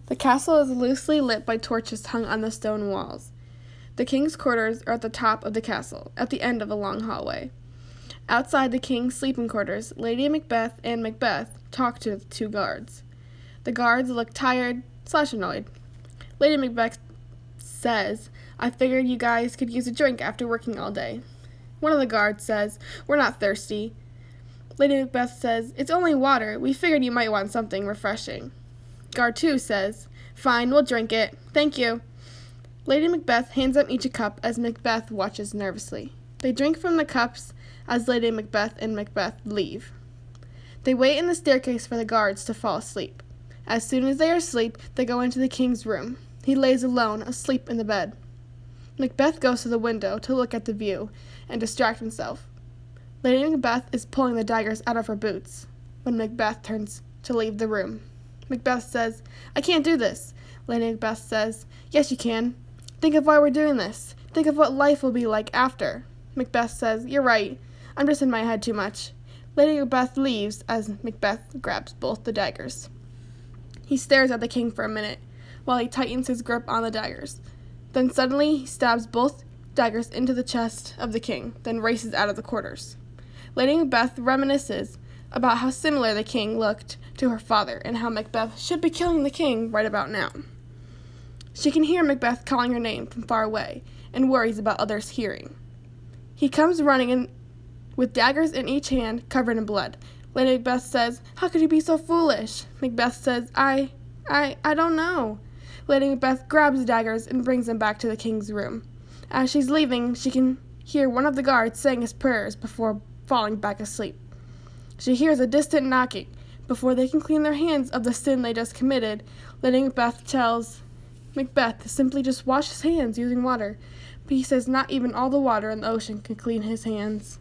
The castle is loosely lit by torches hung on the stone walls. The king's quarters are at the top of the castle, at the end of a long hallway. Outside the king's sleeping quarters, Lady Macbeth and Macbeth talk to the two guards. The guards look tired/annoyed. Lady Macbeth says, "I figured you guys could use a drink after working all day." One of the guards says, "We're not thirsty." Lady Macbeth says, "It's only water. We figured you might want something refreshing." Guard 2 says, "Fine, we'll drink it. Thank you." Lady Macbeth hands them each a cup as Macbeth watches nervously. They drink from the cups as Lady Macbeth and Macbeth leave. They wait in the staircase for the guards to fall asleep. As soon as they are asleep, they go into the king's room. He lays alone, asleep in the bed. Macbeth goes to the window to look at the view and distract himself. Lady Macbeth is pulling the daggers out of her boots when Macbeth turns to leave the room. Macbeth says, "I can't do this." Lady Macbeth says, "Yes, you can. Think of why we're doing this. Think of what life will be like after." Macbeth says, "You're right. I'm just in my head too much." Lady Macbeth leaves as Macbeth grabs both the daggers. He stares at the king for a minute while he tightens his grip on the daggers. Then suddenly he stabs both daggers into the chest of the king, then races out of the quarters. Lady Macbeth reminisces about how similar the king looked to her father and how Macbeth should be killing the king right about now. She can hear Macbeth calling her name from far away and worries about others hearing. He comes running in with daggers in each hand, covered in blood. Lady Macbeth says, "How could you be so foolish?" Macbeth says, I don't know." Lady Macbeth grabs the daggers and brings them back to the king's room. As she's leaving, she can hear one of the guards saying his prayers before falling back asleep. She hears a distant knocking. Before they can clean their hands of the sin they just committed, Lady Macbeth tells Macbeth to simply just wash his hands using water, but he says not even all the water in the ocean can clean his hands.